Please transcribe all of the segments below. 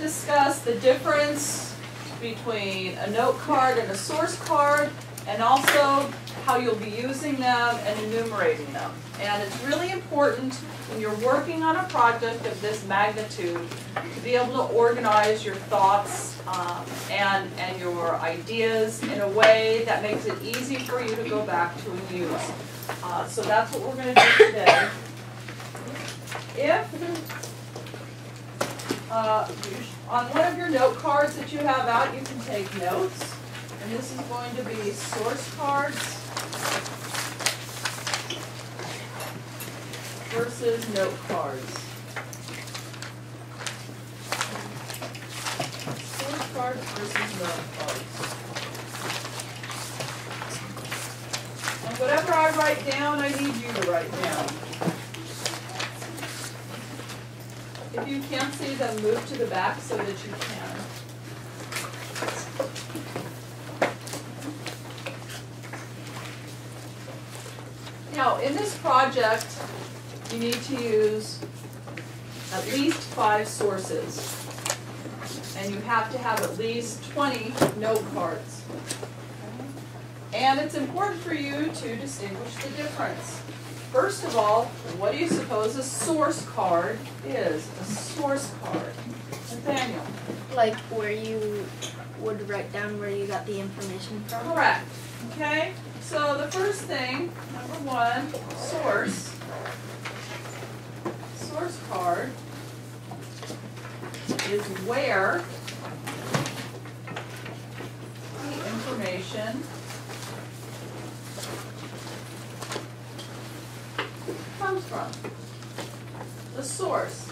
discuss the difference between a note card and a source card, and also how you'll be using them and enumerating them. And it's really important when you're working on a project of this magnitude to be able to organize your thoughts and your ideas in a way that makes it easy for you to go back to and use. So that's what we're going to do today. If on one of your note cards that you have out, you can take notes. And this is going to be source cards versus note cards. Source cards versus note cards. And whatever I write down, I need you to write down. If you can't see them, move to the back so that you can. Now, in this project, you need to use at least 5 sources. And you have to have at least 20 note cards. And it's important for you to distinguish the difference. First of all, what do you suppose a source card is? A source card. Nathaniel? Like where you would write down where you got the information from? Correct. Okay? So the first thing, number 1, source. Source card is where the information comes from. The source.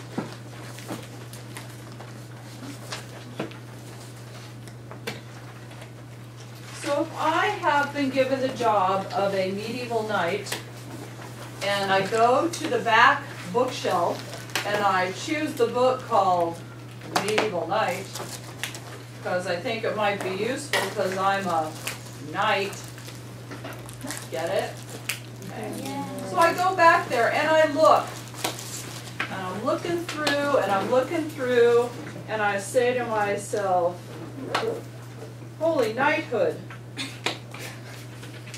So if I have been given the job of a medieval knight, and I go to the back bookshelf and I choose the book called Medieval Knight, because I think it might be useful because I'm a knight. Get it? Okay. Yeah. So I go back there and I look. And I'm looking through and I'm looking through, and I say to myself, holy knighthood,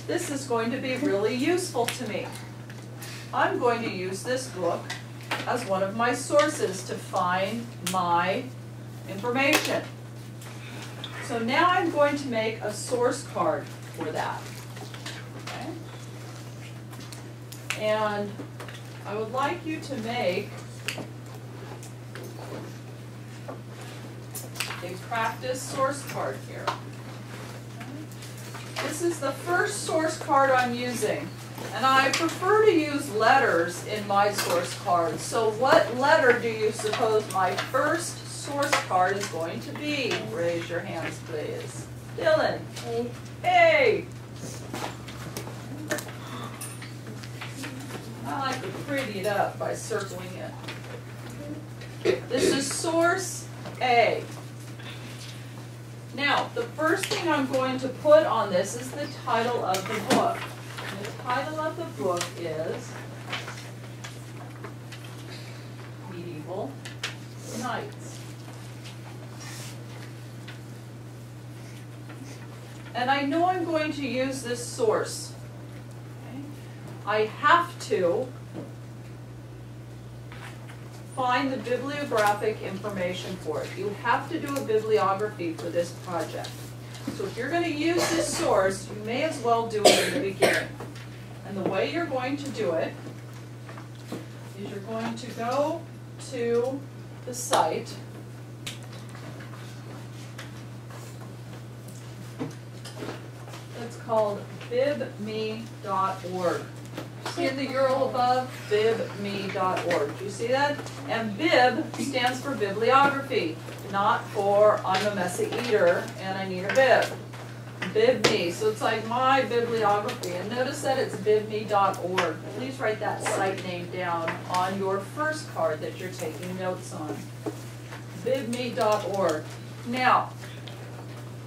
this is going to be really useful to me. I'm going to use this book as one of my sources to find my information. So now I'm going to make a source card for that. Okay? And I would like you to make a practice source card here. This is the first source card I'm using, and I prefer to use letters in my source cards. So what letter do you suppose my first source card is going to be? Raise your hands, please. Dylan. A. A. I like to pretty it up by circling it. This is source A. Now, the first thing I'm going to put on this is the title of the book. And the title of the book is Medieval Knights. And I know I'm going to use this source. Okay? I have to find the bibliographic information for it. You have to do a bibliography for this project. So if you're going to use this source, you may as well do it in the beginning. And the way you're going to do it is you're going to go to the site. It's called bibme.org. See the URL above? bibme.org. Do you see that? And bib stands for bibliography, not for I'm a messy eater and I need a bib. Bibme. So it's like my bibliography. And notice that it's bibme.org. Please write that site name down on your first card that you're taking notes on. bibme.org. Now,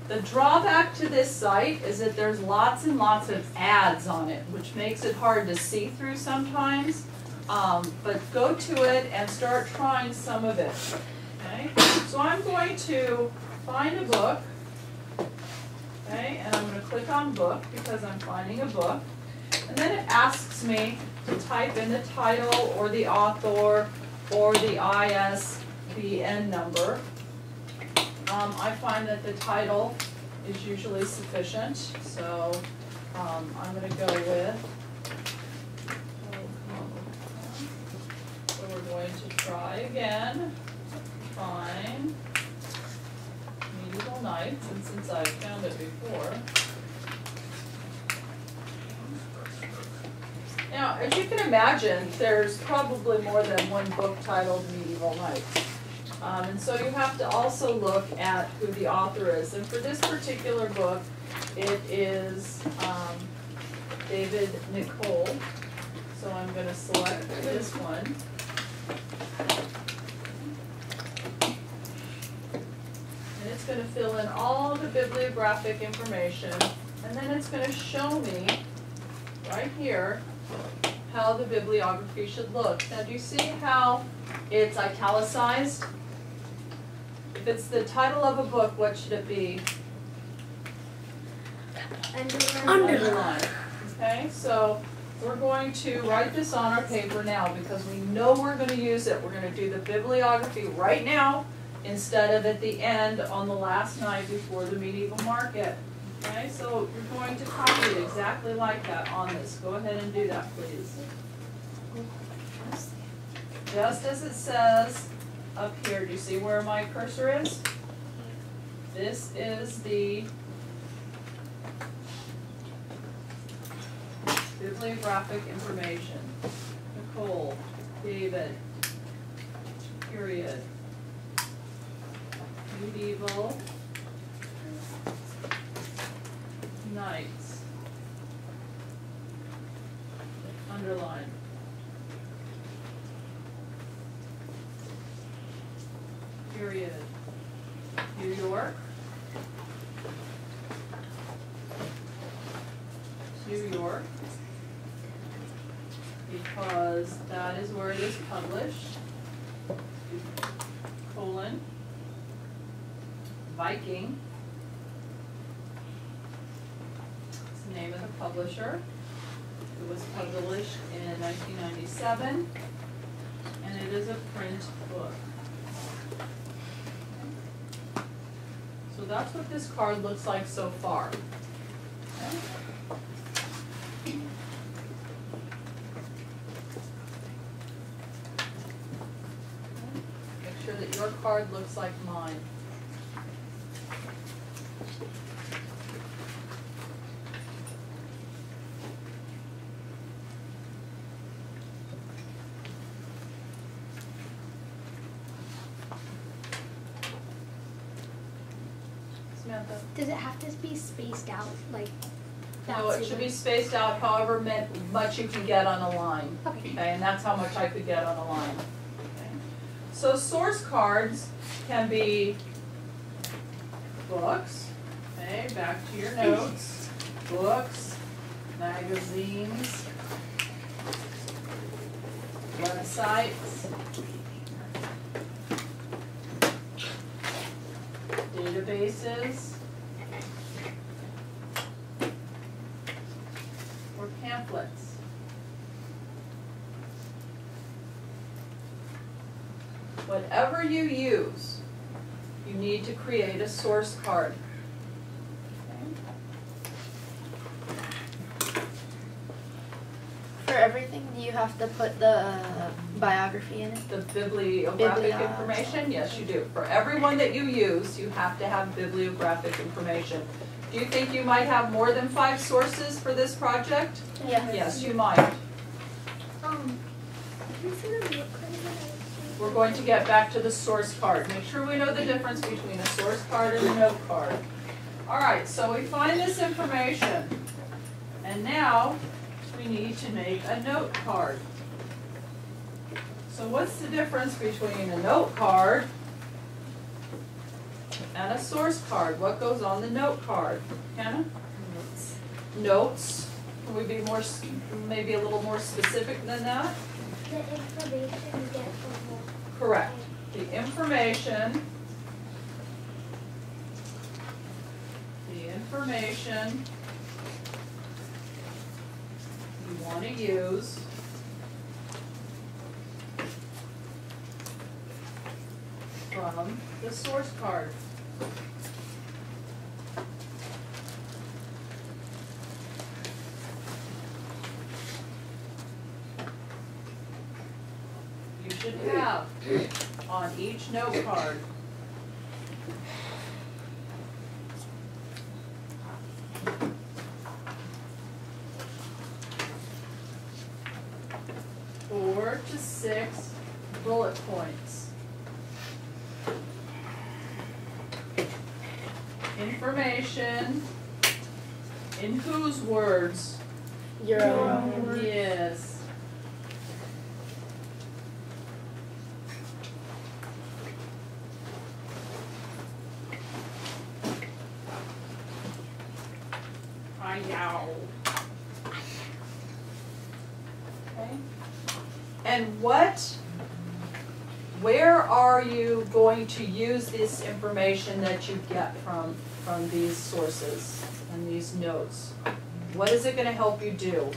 the drawback to this site is that there's lots and lots of ads on it, which makes it hard to see through sometimes. But go to it and start trying some of it. Okay, so I'm going to find a book, okay, and I'm going to click on book because I'm finding a book. And then it asks me to type in the title or the author or the ISBN number. I find that the title is usually sufficient, so I'm going to go with, so we're going to try again, find Medieval Knights, and since I've found it before. Now, as you can imagine, there's probably more than one book titled Medieval Knights. And so you have to also look at who the author is. And for this particular book, it is David Nicol. So I'm going to select this one. And it's going to fill in all the bibliographic information. And then it's going to show me right here how the bibliography should look. Now, do you see how it's italicized? If it's the title of a book, what should it be? Underline. Okay, so we're going to write this on our paper now because we know we're going to use it. We're going to do the bibliography right now instead of at the end on the last night before the medieval market. Okay, so you're going to copy it exactly like that on this. Go ahead and do that, please. Just as it says up here, do you see where my cursor is? This is the bibliographic information. Nicol, David, period, Medieval Knights, underline. Period. New York. New York. Because that is where it is published. Colon. Viking. It's the name of the publisher. It was published in 1997. And it is a print book. So that's what this card looks like so far. Okay. Make sure that your card looks like mine. Samantha? Does it have to be spaced out like that? No, it should be spaced out however much you can get on a line. Okay. Okay, and that's how much I could get on a line. Okay. So source cards can be books, okay, back to your notes, books, magazines, websites, databases, or pamphlets. Whatever you use, you need to create a source card. Okay. For everything, do you have to put the biography in it? The bibliographic information, yes you do. For everyone that you use, you have to have bibliographic information. Do you think you might have more than 5 sources for this project? Yeah. Yes, you might. We're going to get back to the source card. Make sure we know the difference between a source card and a note card. Alright, so we find this information. And now we need to make a note card. So what's the difference between a note card and a source card? What goes on the note card? Hannah? Notes. Notes. Can we be more, maybe a little more specific than that? The information you get from the Correct. the information you want to use from the source card. You should have on each note card four to six bullet points. Information in whose words? Your own. Yes. Yow. Okay. And where are you going to use this information that you get from these sources and these notes? What is it going to help you do?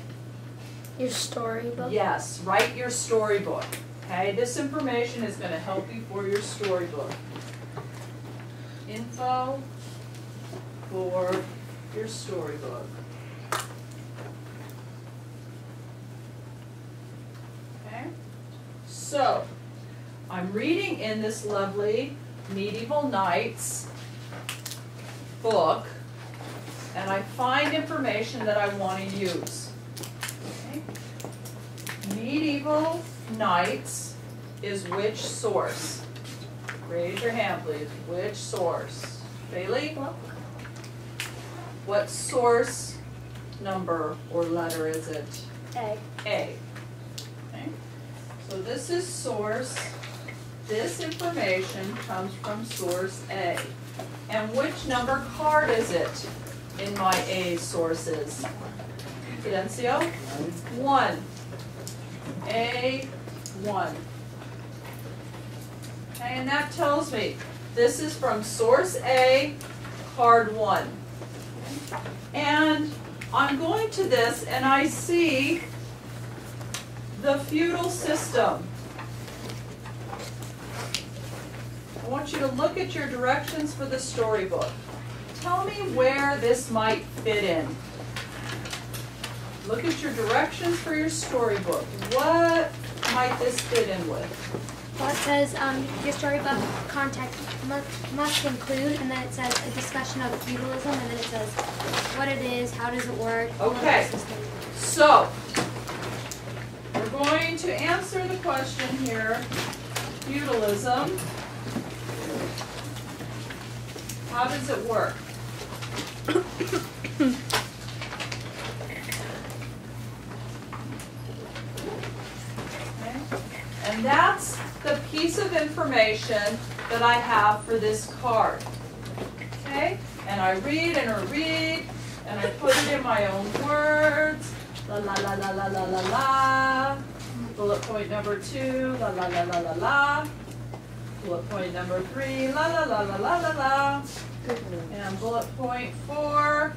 Your storybook? Yes, write your storybook. Okay, this information is going to help you for your storybook. Info for your storybook. Okay, so I'm reading in this lovely Medieval Knights book, and I find information that I want to use. Okay. Medieval Knights is which source? Raise your hand, please. Which source? Bailey? What source number or letter is it? A. A. Okay. So this is source. This information comes from source A. And which number card is it in my A sources? Fidencio? 1. A1. Okay, and that tells me this is from source A, card 1. And I'm going to this and I see the feudal system. I want you to look at your directions for the storybook. Tell me where this might fit in. Look at your directions for your storybook. What might this fit in with? Well, it says your storybook context must include, and then it says a discussion of feudalism, and then it says what it is, how does it work. Okay, so we're going to answer the question here, feudalism. How does it work? Okay. And that's the piece of information that I have for this card. Okay? And I read and I read and I put it in my own words. La la la la la la la la. Bullet point number 2, la la la la la la. Bullet point number 3, la la la la la la la. And bullet point 4,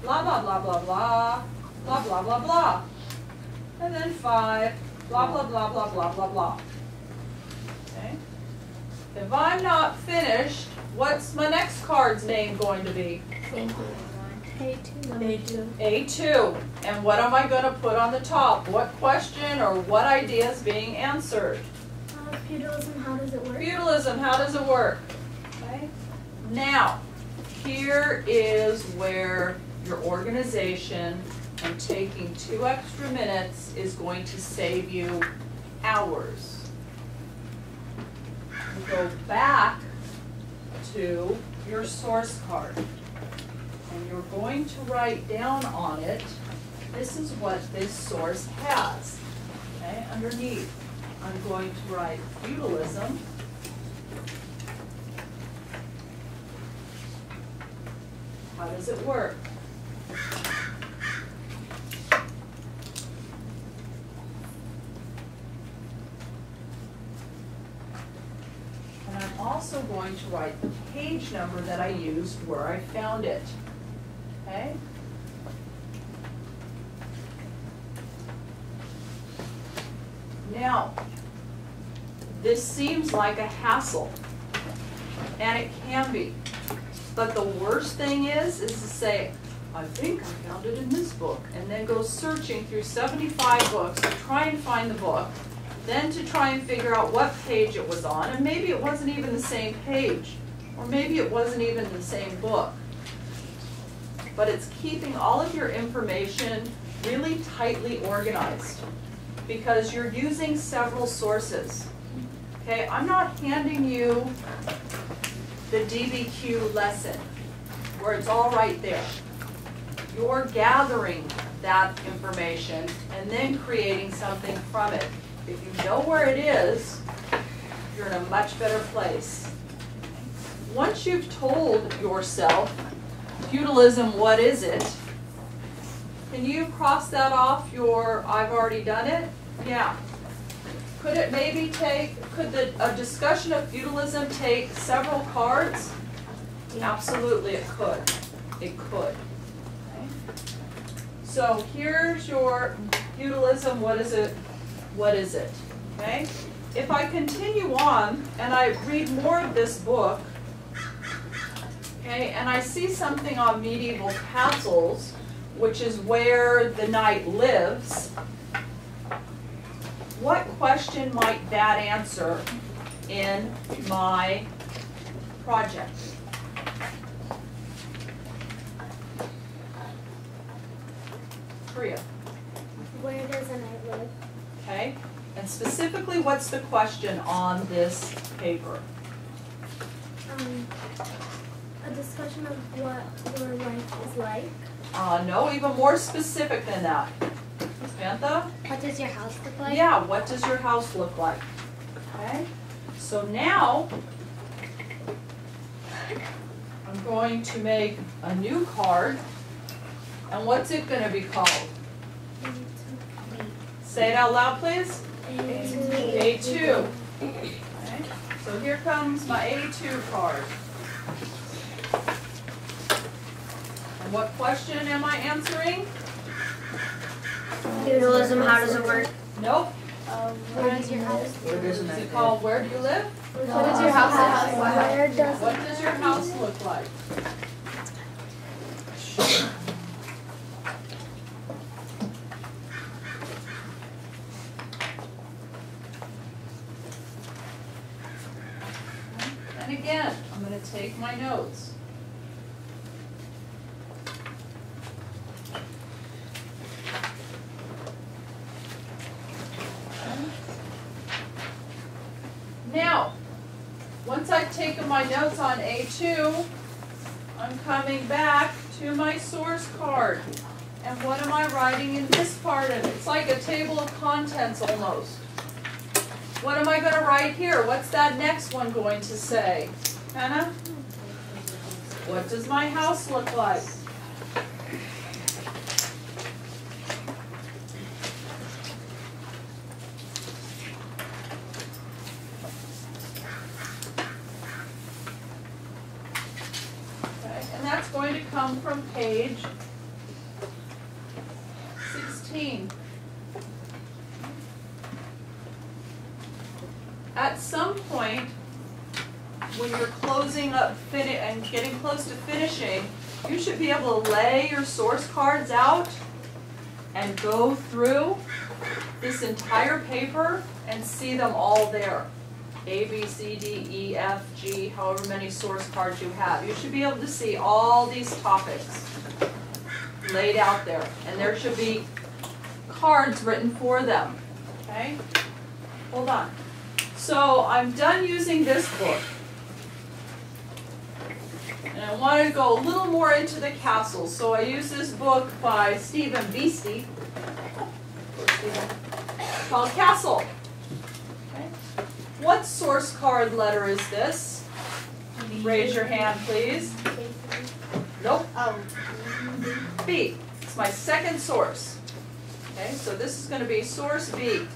blah blah blah blah blah, blah blah blah blah. And then 5, blah blah blah blah blah blah blah. Okay? If I'm not finished, what's my next card's name going to be? A2. A2. And what am I going to put on the top? What question or what idea is being answered? Feudalism, how does it work? Feudalism, how does it work? Okay. Now, here is where your organization and taking 2 extra minutes is going to save you hours. You go back to your source card and you're going to write down on it, this is what this source has. Okay, underneath, I'm going to write feudalism. How does it work? also going to write the page number that I used where I found it. Okay? Now, this seems like a hassle, and it can be. But the worst thing is to say, I think I found it in this book, and then go searching through 75 books to try and find the book, then to try and figure out what page it was on, and maybe it wasn't even the same page, or maybe it wasn't even the same book. But it's keeping all of your information really tightly organized, because you're using several sources. Okay, I'm not handing you the DBQ lesson where it's all right there. You're gathering that information and then creating something from it. If you know where it is, you're in a much better place. Once you've told yourself, feudalism, what is it? Can you cross that off your I've already done it? Yeah. Could it maybe take, could a discussion of feudalism take several cards? Absolutely it could. It could. Okay. So here's your feudalism, what is it? What is it? Okay? If I continue on and I read more of this book, okay, and I see something on medieval castles, which is where the knight lives, what question might that answer in my project? Priya. Where does a knight live? Okay, and specifically, what's the question on this paper? A discussion of what your life is like. No, even more specific than that. Samantha? What does your house look like? Yeah, what does your house look like? Okay, so now I'm going to make a new card, and what's it going to be called? Say it out loud, please. A2. Okay, so here comes my A2 card. And what question am I answering? Feudalism, how does it work? Nope. Where does your house Is it called Where Do You Live? What does your house look like? Where does What does your house look like? And again, I'm going to take my notes. Now, once I've taken my notes on A2, I'm coming back to my source card. And what am I writing in this part of it? It's like a table of contents almost. What am I going to write here? What's that next one going to say? Hannah? What does my house look like? That's going to come from page 16. At some point, when you're closing up and getting close to finishing, you should be able to lay your source cards out and go through this entire paper and see them all there. A, B, C, D, E, F, G, however many source cards you have. You should be able to see all these topics laid out there. And there should be cards written for them. Okay? Hold on. So I'm done using this book. And I want to go a little more into the castles. So I use this book by Stephen Beastie, called Castle. What source card letter is this? Raise your hand, please. Nope. B. It's my second source. Okay, so this is going to be source B.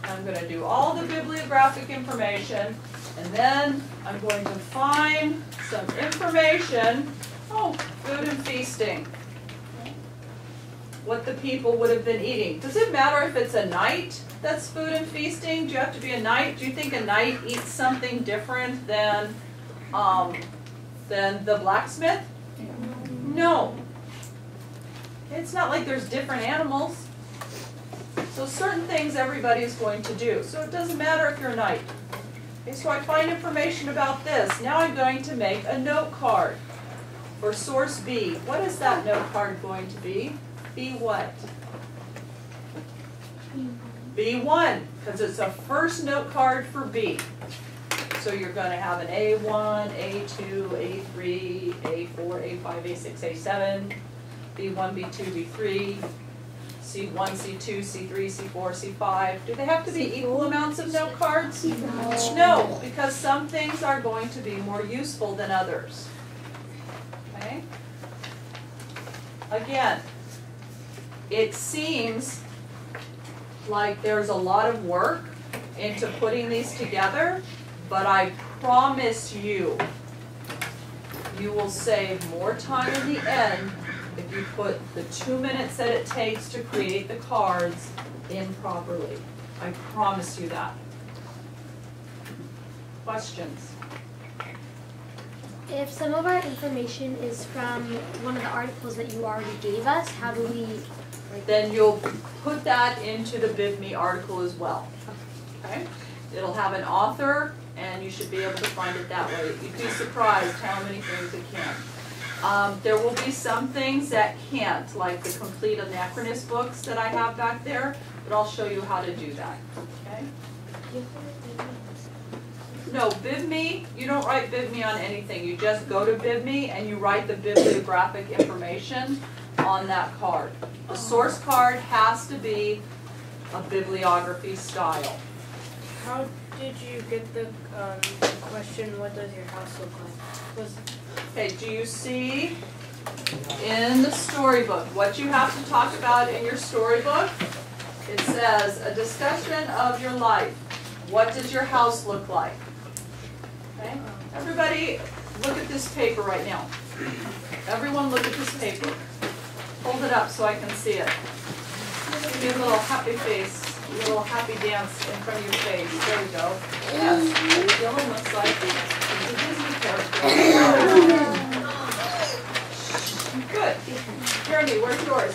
I'm going to do all the bibliographic information, And then I'm going to find some information. Oh, food and feasting. What the people would have been eating. Does it matter if it's a knight that's food and feasting? Do you have to be a knight? Do you think a knight eats something different than the blacksmith? No. It's not like there's different animals. So certain things everybody is going to do. So it doesn't matter if you're a knight. Okay, so I find information about this. Now I'm going to make a note card for source B. What is that note card going to be? B what? B1, because it's a first note card for B. So you're going to have an A1, A2, A3, A4, A5, A6, A7, B1, B2, B3, C1, C2, C3, C4, C5. Do they have to be equal amounts of note cards? No, because some things are going to be more useful than others. Okay? Again, it seems like there's a lot of work into putting these together, but I promise you, you will save more time in the end if you put the 2 minutes that it takes to create the cards in properly. I promise you that. Questions? If some of our information is from one of the articles that you already gave us, how do we? Then you'll put that into the BibMe article as well. Okay? It'll have an author, and you should be able to find it that way. You'd be surprised how many things it can. There will be some things that can't, like the complete anachronist books that I have back there, but I'll show you how to do that. Okay? No, BibMe, you don't write BibMe on anything. You just go to BibMe and you write the bibliographic information on that card. The source card has to be a bibliography style. How did you get the question, what does your house look like? Okay, do you see in the storybook what you have to talk about in your storybook? It says, a discussion of your life. What does your house look like? Okay, everybody look at this paper right now. Everyone look at this paper. Hold it up so I can see it. Give me a little happy face, a little happy dance in front of your face. There we go. Yes, Dylan looks like he's a Disney character. Good. Jeremy, where's yours?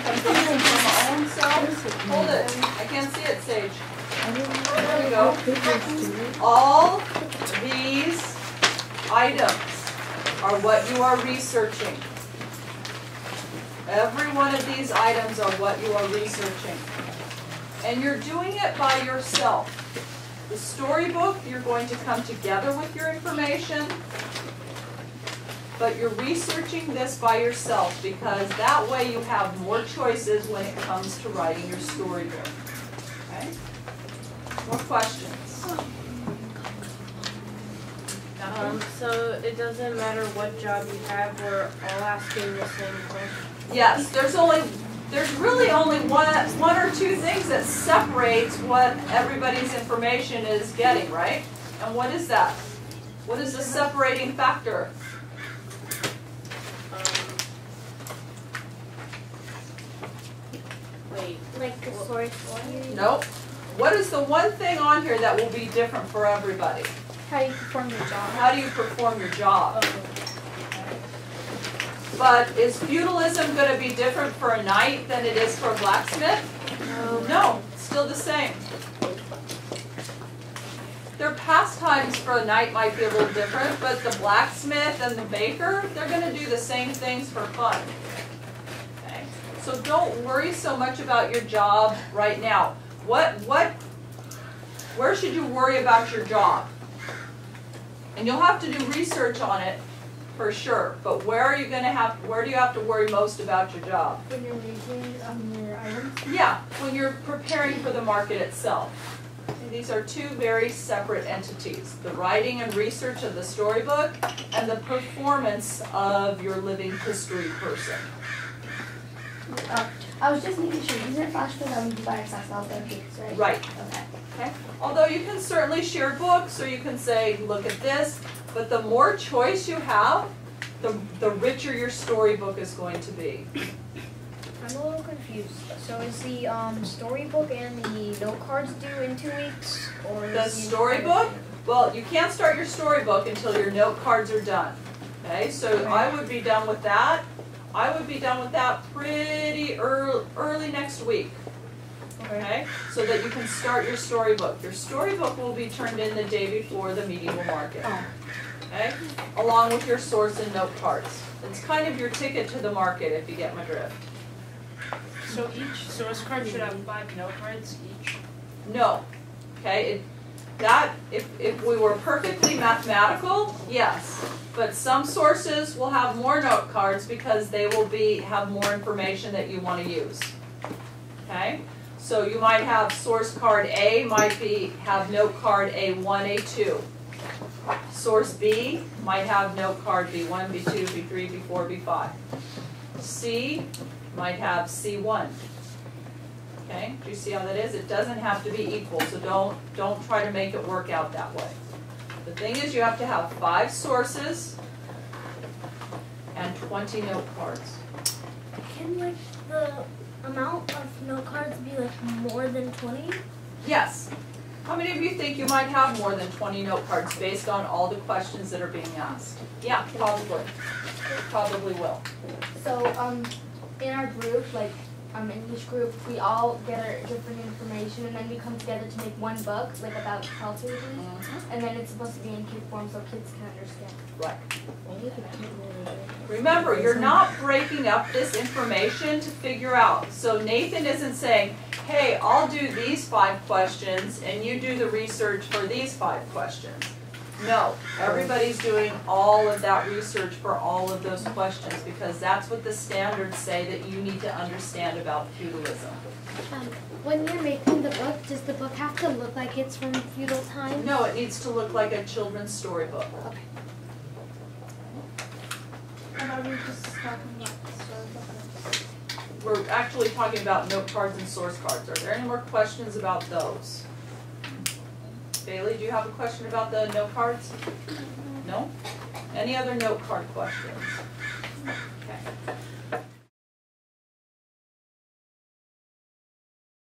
I'm thinking from my own self. Hold it. I can't see it, Sage. There we go. All these items are what you are researching. Every one of these items are what you are researching. And you're doing it by yourself. The storybook, you're going to come together with your information, but you're researching this by yourself because that way you have more choices when it comes to writing your storybook. Okay? More questions? So it doesn't matter what job you have, we're all asking the same question. Yes, there's really only one or two things that separates what everybody's information is getting, right? And what is that? What is the separating factor? Like the source. Nope. What is the one thing on here that will be different for everybody? How you perform your job. How do you perform your job? But is feudalism going to be different for a knight than it is for a blacksmith? No, it's still the same. Their pastimes for a knight might be a little different, but the blacksmith and the baker, they're going to do the same things for fun. Okay? So don't worry so much about your job right now. Where should you worry about your job? And you'll have to do research on it for sure. But where do you have to worry most about your job? When you're making your items. Yeah, when you're preparing for the market itself. And these are two very separate entities. The writing and research of the storybook and the performance of your living history person. I was just making sure, these are flashcards that we can buy ourselves out there, right? Right. Okay. Okay, although you can certainly share books, or you can say, look at this, but the more choice you have, the richer your storybook is going to be. I'm a little confused. So is the storybook and the note cards due in 2 weeks, or is The storybook, well, you can't start your storybook until your note cards are done. Okay, so I would be done with that. I would be done with that pretty early next week. Okay, so that you can start your storybook. Your storybook will be turned in the day before the medieval market. Okay, along with your source and note cards. It's kind of your ticket to the market, if you get my drift. So each source card should have 5 note cards each? No, okay, if we were perfectly mathematical, yes. But some sources will have more note cards because they will have more information that you want to use. Okay, so you might have source card A have note card A1, A2. Source B might have note card B1, B2, B3, B4, B5. C might have C1. Okay, do you see how that is? It doesn't have to be equal, so don't try to make it work out that way. The thing is, you have to have 5 sources and 20 note cards. Can like the amount of note cards be like more than 20? Yes. How many of you think you might have more than 20 note cards based on all the questions that are being asked? Yeah, probably. Probably will. So, in our group, like, in each group, we all get our different information, and then we come together to make one book, like about culture, and then it's supposed to be in kid form so kids can understand. Right. Remember, you're not breaking up this information to figure out. So Nathan isn't saying, hey, I'll do these 5 questions and you do the research for these 5 questions. No, everybody's doing all of that research for all of those questions because that's what the standards say that you need to understand about feudalism. When you're making the book, does the book have to look like it's from feudal times? No, it needs to look like a children's storybook. Okay. And are we just talking about the storybook? We're actually talking about note cards and source cards. Are there any more questions about those? Bailey, do you have a question about the note cards? No? Any other note card questions? Okay.